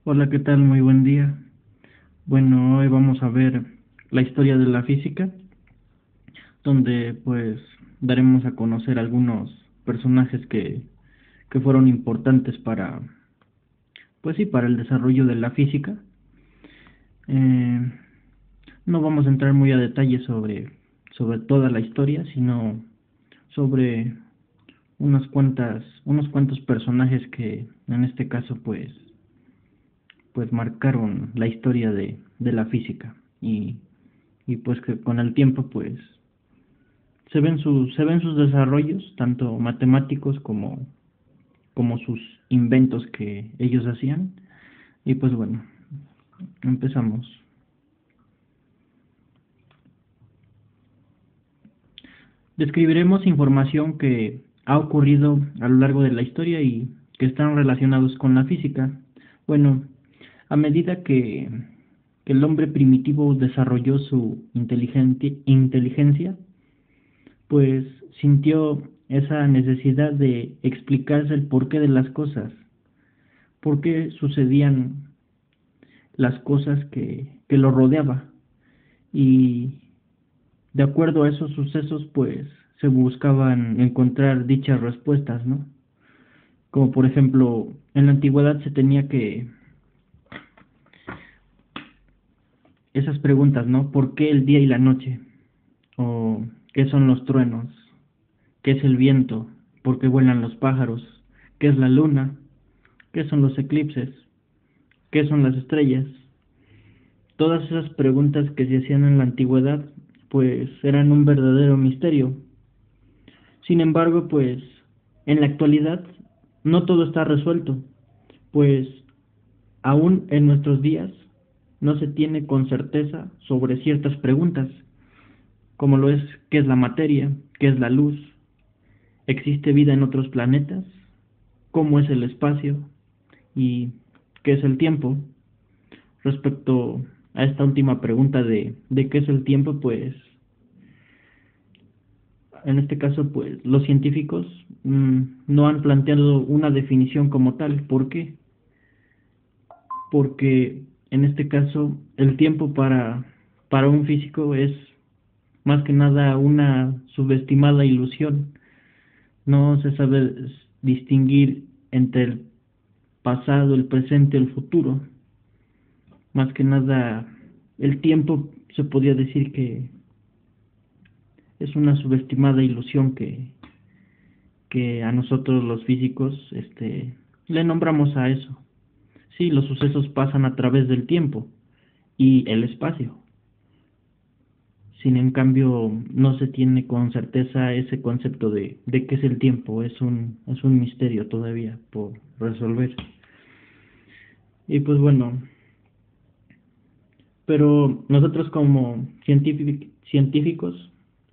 Hola, ¿qué tal? Muy buen día. Bueno, hoy vamos a ver la historia de la física, donde pues daremos a conocer algunos personajes que fueron importantes para, pues sí, para el desarrollo de la física. Eh, no vamos a entrar muy a detalle sobre toda la historia, sino sobre unos cuantos personajes que en este caso pues marcaron la historia de la física y pues que con el tiempo pues se ven sus desarrollos, tanto matemáticos como sus inventos que ellos hacían. Y pues bueno, empezamos. Describiremos información que ha ocurrido a lo largo de la historia y que están relacionados con la física. Bueno, a medida que el hombre primitivo desarrolló su inteligencia, pues sintió esa necesidad de explicarse el porqué de las cosas, por qué sucedían las cosas que lo rodeaba. Y de acuerdo a esos sucesos, pues se buscaban encontrar dichas respuestas, ¿no? Como por ejemplo, en la antigüedad se tenía que esas preguntas, ¿no? ¿Por qué el día y la noche? ¿O qué son los truenos? ¿Qué es el viento? ¿Por qué vuelan los pájaros? ¿Qué es la luna? ¿Qué son los eclipses? ¿Qué son las estrellas? Todas esas preguntas que se hacían en la antigüedad, pues eran un verdadero misterio. Sin embargo, pues en la actualidad no todo está resuelto, pues aún en nuestros días no se tiene con certeza sobre ciertas preguntas, como lo es qué es la materia, qué es la luz, existe vida en otros planetas, cómo es el espacio y qué es el tiempo. Respecto a esta última pregunta de qué es el tiempo, pues en este caso, pues los científicos no han planteado una definición como tal. ¿Por qué? Porque en este caso el tiempo para un físico es más que nada una subestimada ilusión. No se sabe distinguir entre el pasado, el presente, el futuro. Más que nada el tiempo se podría decir que es una subestimada ilusión que a nosotros los físicos le nombramos a eso. Sí, los sucesos pasan a través del tiempo y el espacio. Sin en cambio, no se tiene con certeza ese concepto de qué es el tiempo. Es un misterio todavía por resolver. Y pues bueno, pero nosotros como científicos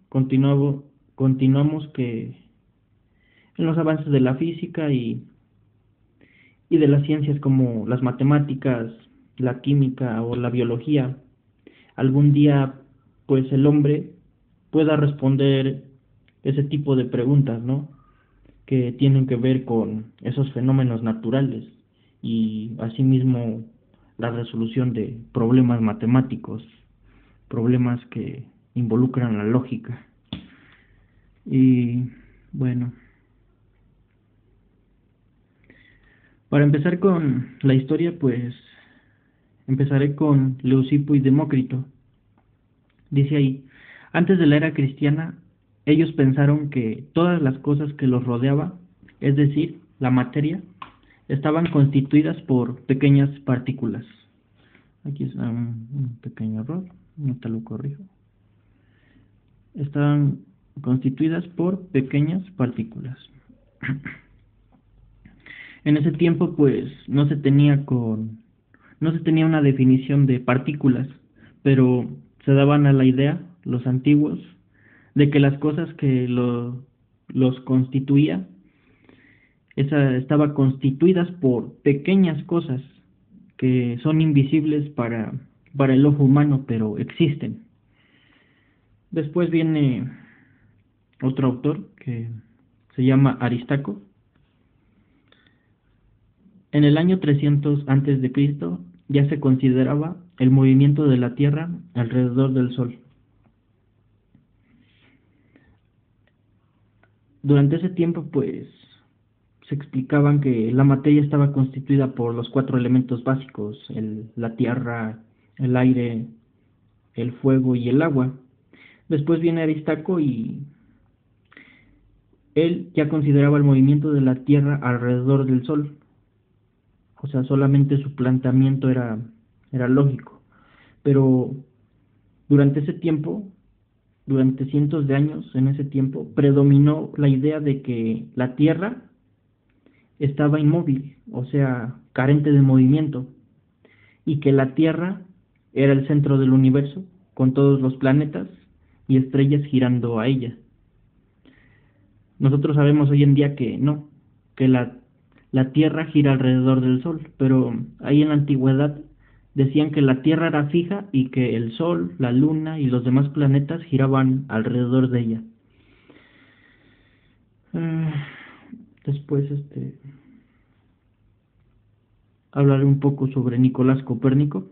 continuamos, continuamos que en los avances de la física y de las ciencias como las matemáticas, la química o la biología, algún día pues el hombre pueda responder ese tipo de preguntas, ¿no? Que tienen que ver con esos fenómenos naturales y asimismo la resolución de problemas matemáticos, problemas que involucran la lógica. Y bueno, para empezar con la historia, pues empezaré con Leucipo y Demócrito. Dice ahí, antes de la era cristiana, ellos pensaron que todas las cosas que los rodeaba, es decir, la materia, estaban constituidas por pequeñas partículas. Aquí es un pequeño error, no te lo corrijo. Estaban constituidas por pequeñas partículas. En ese tiempo, pues, no se tenía una definición de partículas, pero se daban a la idea, los antiguos, de que las cosas los constituía, estaba constituidas por pequeñas cosas que son invisibles para el ojo humano, pero existen. Después viene otro autor que se llama Aristarco. En el año 300 antes de Cristo ya se consideraba el movimiento de la Tierra alrededor del Sol. Durante ese tiempo, pues, se explicaban que la materia estaba constituida por los cuatro elementos básicos, la tierra, el aire, el fuego y el agua. Después viene Aristarco y él ya consideraba el movimiento de la Tierra alrededor del Sol. O sea, solamente su planteamiento era lógico. Pero durante ese tiempo, durante cientos de años, en ese tiempo, predominó la idea de que la Tierra estaba inmóvil, o sea, carente de movimiento, y que la Tierra era el centro del universo, con todos los planetas y estrellas girando a ella. Nosotros sabemos hoy en día que no, que la Tierra gira alrededor del Sol, pero ahí en la antigüedad decían que la Tierra era fija y que el Sol, la Luna y los demás planetas giraban alrededor de ella. Después hablaré un poco sobre Nicolás Copérnico.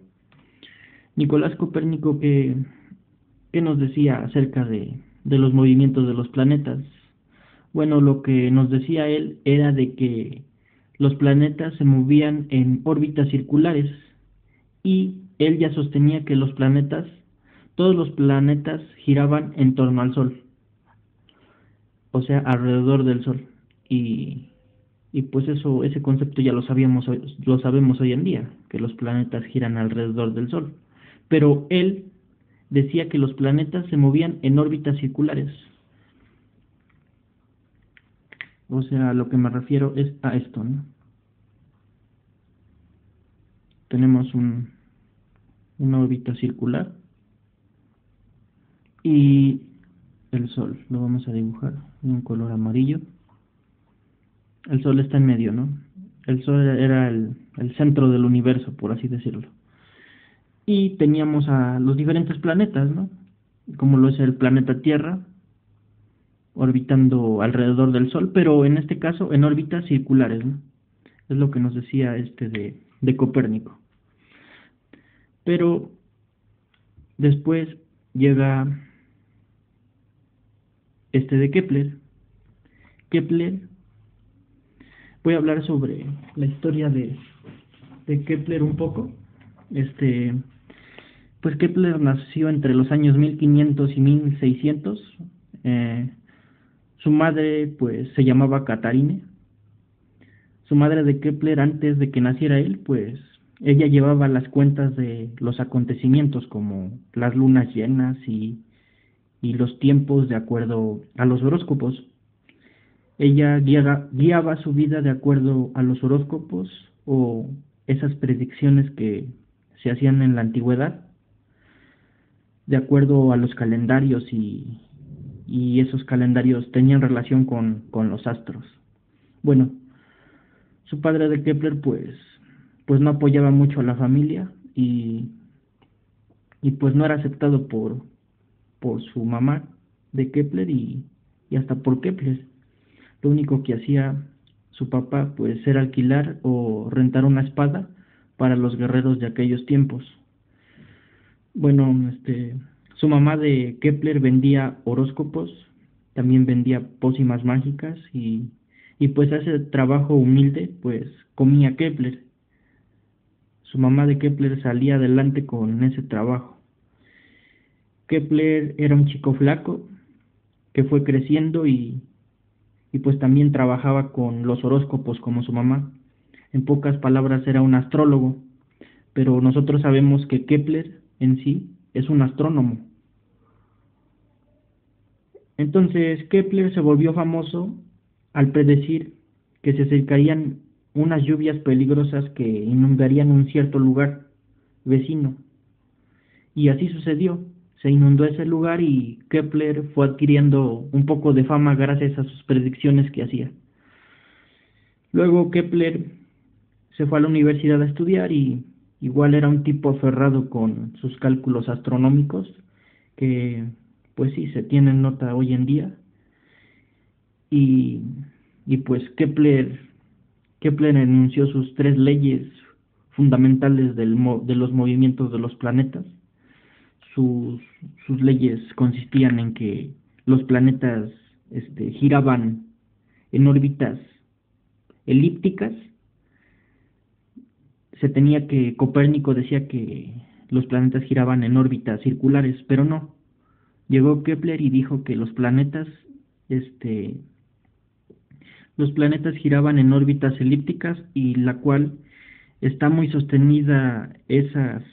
Nicolás Copérnico, ¿qué nos decía acerca de los movimientos de los planetas? Bueno, lo que nos decía él era de que los planetas se movían en órbitas circulares y él ya sostenía que todos los planetas giraban en torno al Sol, o sea, alrededor del Sol. Y, y pues ese concepto ya lo sabemos hoy en día, que los planetas giran alrededor del Sol. Pero él decía que los planetas se movían en órbitas circulares. O sea, a lo que me refiero es a esto, ¿no? Tenemos una órbita circular y el Sol, lo vamos a dibujar en un color amarillo. El Sol está en medio, ¿no? El Sol era el centro del universo, por así decirlo. Y teníamos a los diferentes planetas, ¿no? Como lo es el planeta Tierra, orbitando alrededor del Sol, pero en este caso en órbitas circulares, ¿no? Es lo que nos decía de Copérnico. Pero después llega de Kepler. Kepler, voy a hablar sobre la historia de Kepler un poco. Pues Kepler nació entre los años 1500 y 1600. Su madre, pues, se llamaba Catarine. Su madre de Kepler, antes de que naciera él, pues, ella llevaba las cuentas de los acontecimientos, como las lunas llenas y los tiempos de acuerdo a los horóscopos. Ella guiaba su vida de acuerdo a los horóscopos o esas predicciones que se hacían en la antigüedad, de acuerdo a los calendarios y esos calendarios tenían relación con los astros. Bueno, su padre de Kepler pues no apoyaba mucho a la familia y pues no era aceptado por su mamá de Kepler y hasta por Kepler. Lo único que hacía su papá pues era alquilar o rentar una espada para los guerreros de aquellos tiempos. Bueno, su mamá de Kepler vendía horóscopos, también vendía pócimas mágicas y pues ese trabajo humilde pues comía Kepler. Su mamá de Kepler salía adelante con ese trabajo. Kepler era un chico flaco que fue creciendo y pues también trabajaba con los horóscopos como su mamá. En pocas palabras era un astrólogo, pero nosotros sabemos que Kepler en sí es un astrónomo. Entonces Kepler se volvió famoso al predecir que se acercarían unas lluvias peligrosas que inundarían un cierto lugar vecino. Y así sucedió. Se inundó ese lugar y Kepler fue adquiriendo un poco de fama gracias a sus predicciones que hacía. Luego Kepler se fue a la universidad a estudiar y igual era un tipo aferrado con sus cálculos astronómicos, que pues sí se tienen nota hoy en día. Y, y pues Kepler enunció sus tres leyes fundamentales de los movimientos de los planetas. Sus, sus leyes consistían en que los planetas giraban en órbitas elípticas. Copérnico decía que los planetas giraban en órbitas circulares, pero no. Llegó Kepler y dijo que los planetas giraban en órbitas elípticas, y la cual está muy sostenida esas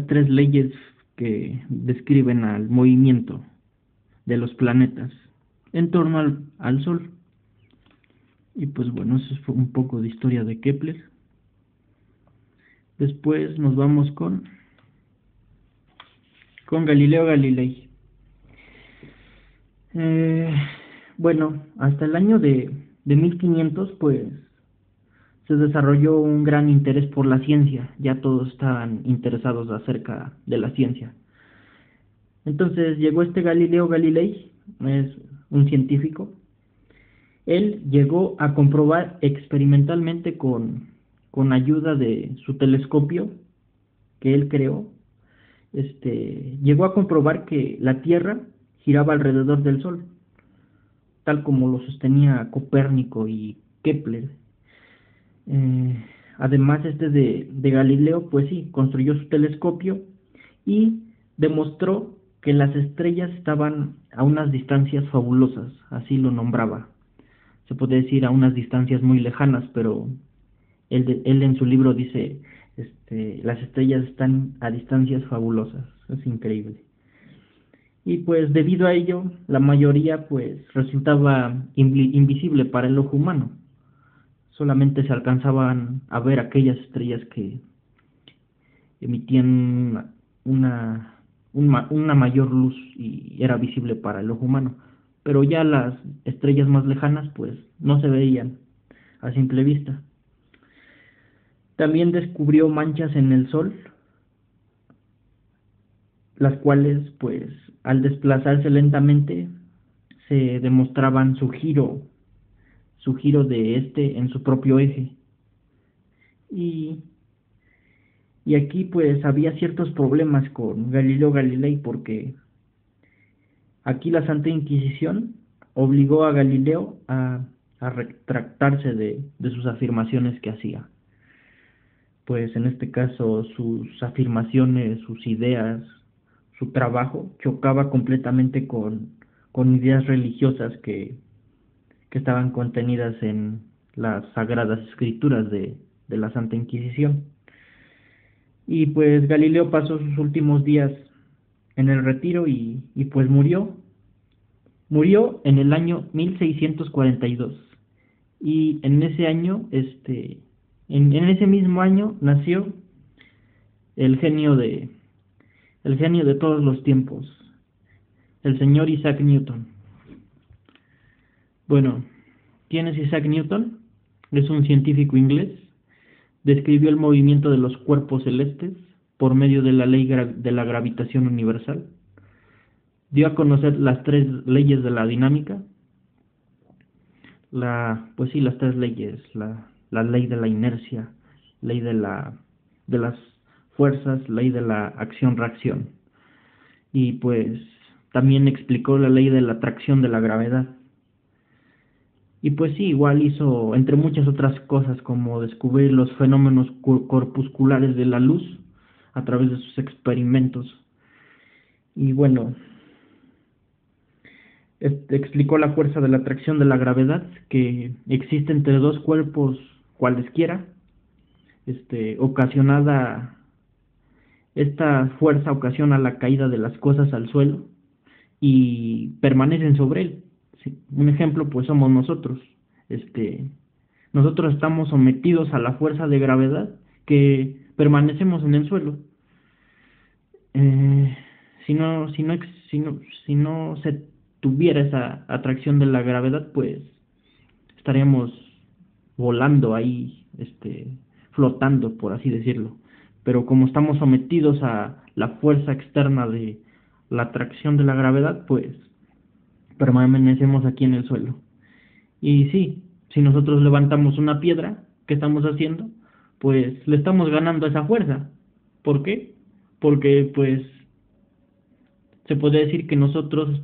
tres leyes que describen al movimiento de los planetas en torno al Sol. Y pues bueno, eso fue un poco de historia de Kepler. Después nos vamos con Galileo Galilei. Bueno, hasta el año de 1500, pues se desarrolló un gran interés por la ciencia. Ya todos estaban interesados acerca de la ciencia. Entonces llegó Galileo Galilei, es un científico. Él llegó a comprobar experimentalmente con ayuda de su telescopio que él creó. Llegó a comprobar que la Tierra giraba alrededor del Sol, tal como lo sostenía Copérnico y Kepler. Además, de Galileo, pues sí, construyó su telescopio y demostró que las estrellas estaban a unas distancias fabulosas, así lo nombraba. Se puede decir a unas distancias muy lejanas, pero él en su libro dice, las estrellas están a distancias fabulosas. Es increíble. Y pues debido a ello, la mayoría pues resultaba invisible para el ojo humano. Solamente se alcanzaban a ver aquellas estrellas que emitían una mayor luz y era visible para el ojo humano. Pero ya las estrellas más lejanas pues no se veían a simple vista. También descubrió manchas en el Sol, las cuales pues al desplazarse lentamente se demostraban su giro de en su propio eje. Y aquí pues había ciertos problemas con Galileo Galilei, porque aquí la Santa Inquisición obligó a Galileo a retractarse de sus afirmaciones que hacía. Pues en este caso sus afirmaciones, sus ideas, su trabajo chocaba completamente con ideas religiosas que estaban contenidas en las sagradas escrituras de la Santa Inquisición. Y pues Galileo pasó sus últimos días en el retiro y pues murió en el año 1642. Y en ese año, en ese mismo año nació el genio de todos los tiempos, el señor Isaac Newton. Bueno, ¿quién es Isaac Newton? Es un científico inglés. Describió el movimiento de los cuerpos celestes por medio de la ley de la gravitación universal. Dio a conocer las tres leyes de la dinámica. Pues sí, las tres leyes: la ley de la inercia, ley de las fuerzas, ley de la acción-reacción. Y pues también explicó la ley de la atracción de la gravedad. Y pues sí, igual hizo, entre muchas otras cosas, como descubrir los fenómenos corpusculares de la luz a través de sus experimentos. Y bueno, explicó la fuerza de la atracción de la gravedad, que existe entre dos cuerpos cualesquiera. Esta fuerza ocasiona la caída de las cosas al suelo y permanecen sobre él. Sí, un ejemplo pues somos nosotros. Nosotros estamos sometidos a la fuerza de gravedad, que permanecemos en el suelo. Si no se tuviera esa atracción de la gravedad, pues estaríamos volando ahí, flotando, por así decirlo. Pero como estamos sometidos a la fuerza externa de la atracción de la gravedad, pues permanecemos aquí en el suelo. Y sí, si nosotros levantamos una piedra, ¿qué estamos haciendo? Pues le estamos ganando esa fuerza. ¿Por qué? Porque pues se puede decir que nosotros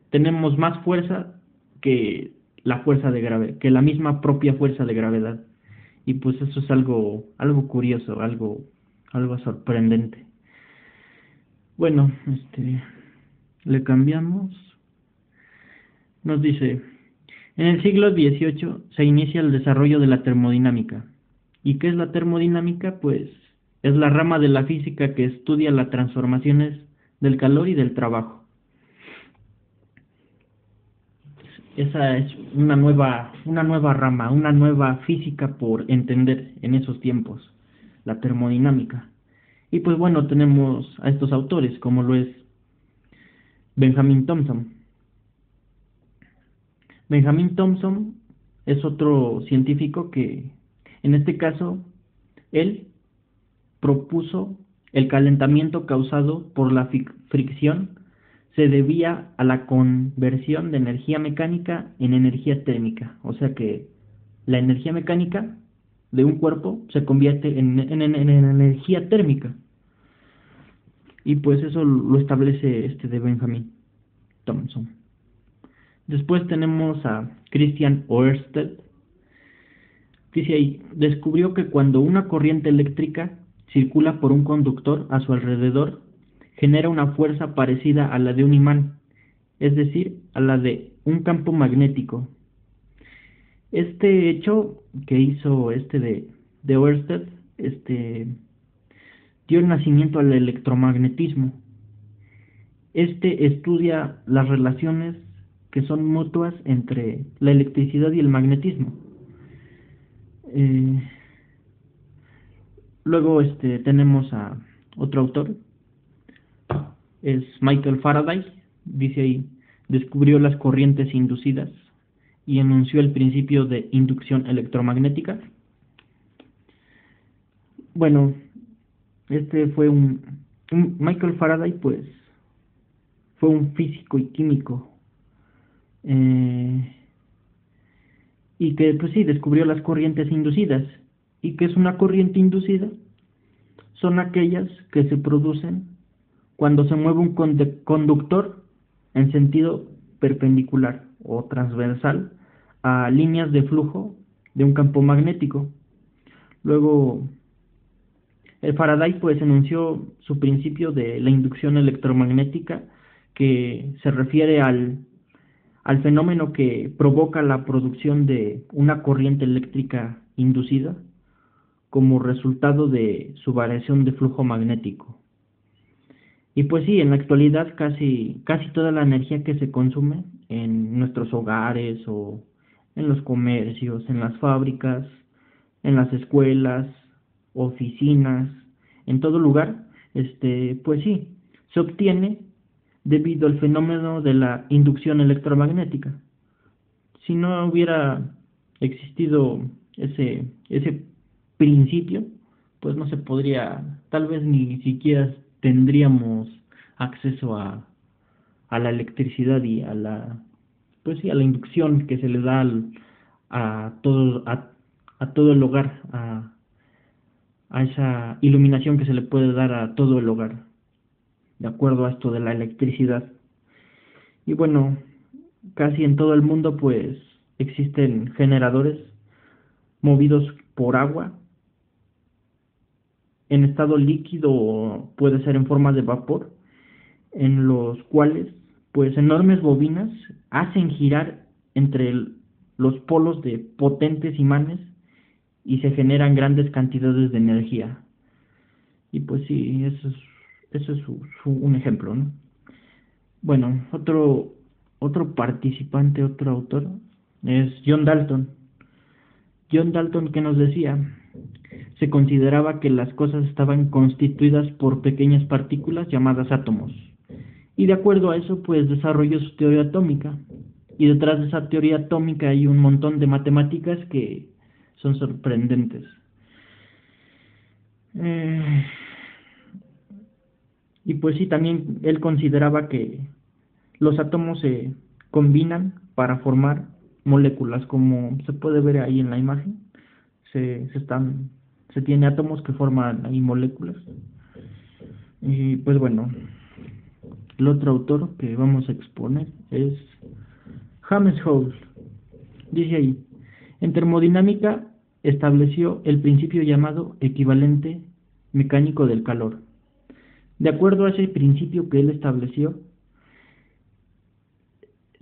tenemos más fuerza que la fuerza de gravedad, que la misma propia fuerza de gravedad. Y pues eso es algo curioso, algo sorprendente. Bueno, le cambiamos. Nos dice, en el siglo XVIII se inicia el desarrollo de la termodinámica. ¿Y qué es la termodinámica? Pues es la rama de la física que estudia las transformaciones del calor y del trabajo. Esa es una nueva rama, una nueva física por entender en esos tiempos, la termodinámica. Y pues bueno, tenemos a estos autores, como lo es Benjamin Thompson. Benjamin Thompson es otro científico que, en este caso, él propuso el calentamiento causado por la fricción se debía a la conversión de energía mecánica en energía térmica. O sea que la energía mecánica de un cuerpo se convierte en energía térmica. Y pues eso lo establece de Benjamin Thompson. Después tenemos a Christian Ørsted. Dice ahí, descubrió que cuando una corriente eléctrica circula por un conductor a su alrededor, genera una fuerza parecida a la de un imán, es decir, a la de un campo magnético. Este hecho que hizo de Ørsted, dio nacimiento al electromagnetismo. Estudia las relaciones que son mutuas entre la electricidad y el magnetismo. Eh, Luego tenemos a otro autor, es Michael Faraday, dice ahí, descubrió las corrientes inducidas y enunció el principio de inducción electromagnética. Bueno, fue Michael Faraday, pues, fue un físico y químico, y que, pues sí, descubrió las corrientes inducidas. ¿Y qué es una corriente inducida? Son aquellas que se producen cuando se mueve un conductor en sentido perpendicular o transversal a líneas de flujo de un campo magnético. Luego, el Faraday pues enunció su principio de la inducción electromagnética, que se refiere al fenómeno que provoca la producción de una corriente eléctrica inducida como resultado de su variación de flujo magnético. Y pues sí, en la actualidad casi toda la energía que se consume en nuestros hogares o en los comercios, en las fábricas, en las escuelas, oficinas, en todo lugar, pues sí, se obtiene debido al fenómeno de la inducción electromagnética. Si no hubiera existido ese principio, pues no se podría, tal vez ni siquiera tendríamos acceso a la electricidad y pues sí, a la inducción que se le da a todo el hogar, a esa iluminación que se le puede dar a todo el hogar, de acuerdo a esto de la electricidad. Y bueno, casi en todo el mundo pues existen generadores movidos por agua en estado líquido, o puede ser en forma de vapor, en los cuales pues enormes bobinas hacen girar entre los polos de potentes imanes y se generan grandes cantidades de energía. Y pues sí, eso es un ejemplo, ¿no? Bueno, otro participante, otro autor, es John Dalton. John Dalton, ¿qué nos decía? Se consideraba que las cosas estaban constituidas por pequeñas partículas llamadas átomos. Y de acuerdo a eso, pues desarrolló su teoría atómica. Y detrás de esa teoría atómica hay un montón de matemáticas que son sorprendentes. Y pues sí, también él consideraba que los átomos se combinan para formar moléculas, como se puede ver ahí en la imagen. Se tiene átomos que forman ahí moléculas. Y pues bueno, el otro autor que vamos a exponer es James Hall. Dice ahí, en termodinámica estableció el principio llamado equivalente mecánico del calor. De acuerdo a ese principio que él estableció,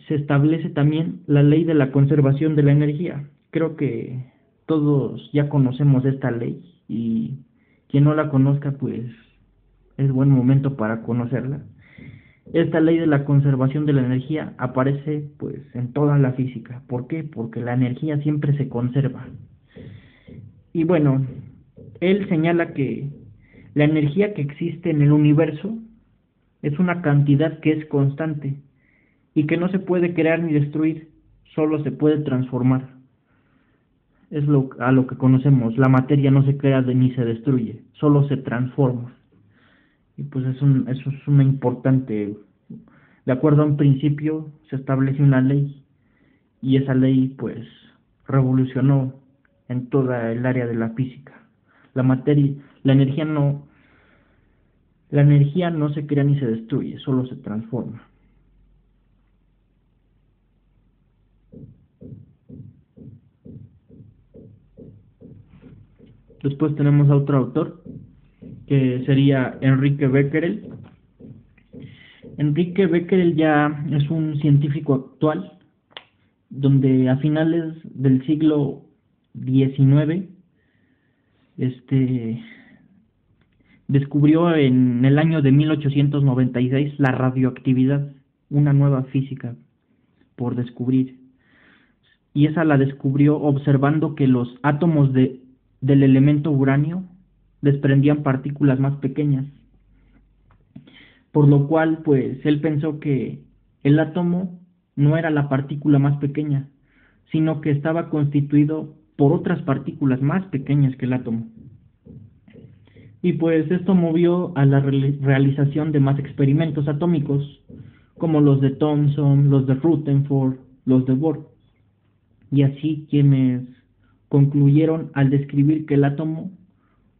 se establece también la ley de la conservación de la energía. Creo que todos ya conocemos esta ley y quien no la conozca, pues es buen momento para conocerla. Esta ley de la conservación de la energía aparece pues en toda la física. ¿Por qué? Porque la energía siempre se conserva. Y bueno, él señala que la energía que existe en el universo es una cantidad que es constante y que no se puede crear ni destruir, solo se puede transformar. Es a lo que conocemos, la materia no se crea ni se destruye, solo se transforma. Y pues eso es una importante, de acuerdo a un principio se establece una ley y esa ley pues revolucionó en toda el área de la física. La materia, la energía no, la energía no se crea ni se destruye, solo se transforma. Después tenemos a otro autor, que sería Enrique Becquerel. Enrique Becquerel ya es un científico actual, donde a finales del siglo XIX, descubrió en el año de 1896 la radioactividad, una nueva física por descubrir. Y esa la descubrió observando que los átomos del elemento uranio desprendían partículas más pequeñas, por lo cual pues él pensó que el átomo no era la partícula más pequeña, sino que estaba constituido por otras partículas más pequeñas que el átomo. Y pues esto movió a la realización de más experimentos atómicos, como los de Thomson, los de Rutherford, los de Bohr, y así quienes concluyeron al describir que el átomo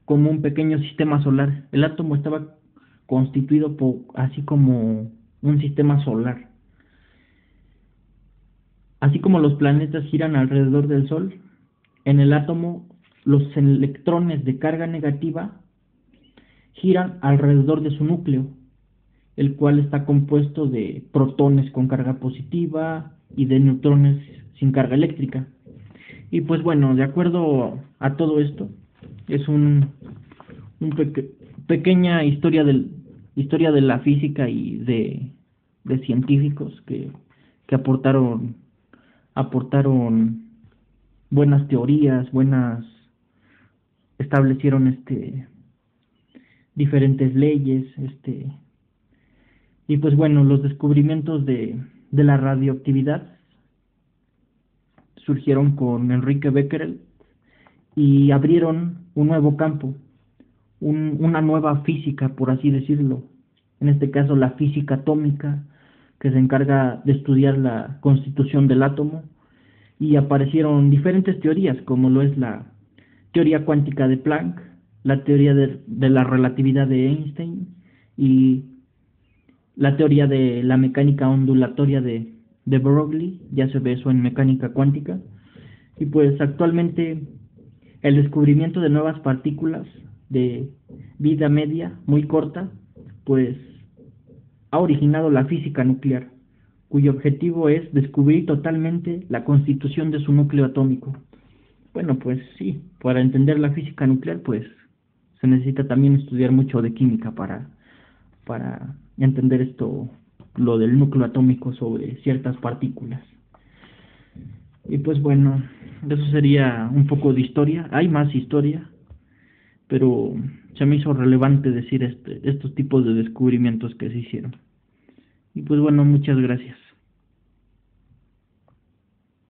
como un pequeño sistema solar. El átomo estaba constituido así como un sistema solar. Así como los planetas giran alrededor del Sol, en el átomo los electrones de carga negativa giran alrededor de su núcleo, el cual está compuesto de protones con carga positiva y de neutrones sin carga eléctrica. Y pues bueno, de acuerdo a todo esto, es un pequeña historia de la física y de científicos que aportaron buenas teorías, establecieron diferentes leyes, y pues bueno, los descubrimientos de la radioactividad surgieron con Enrique Becquerel y abrieron un nuevo campo, una nueva física, por así decirlo. En este caso, la física atómica, que se encarga de estudiar la constitución del átomo, y aparecieron diferentes teorías, como lo es la teoría cuántica de Planck, la teoría de la relatividad de Einstein y la teoría de la mecánica ondulatoria de Broglie. Ya se ve eso en mecánica cuántica. Y pues actualmente el descubrimiento de nuevas partículas de vida media muy corta, pues ha originado la física nuclear, cuyo objetivo es descubrir totalmente la constitución de su núcleo atómico. Bueno, pues sí, para entender la física nuclear, pues se necesita también estudiar mucho de química para entender esto, lo del núcleo atómico sobre ciertas partículas. Y pues bueno, eso sería un poco de historia. Hay más historia, pero se me hizo relevante decir estos tipos de descubrimientos que se hicieron. Y pues bueno, muchas gracias.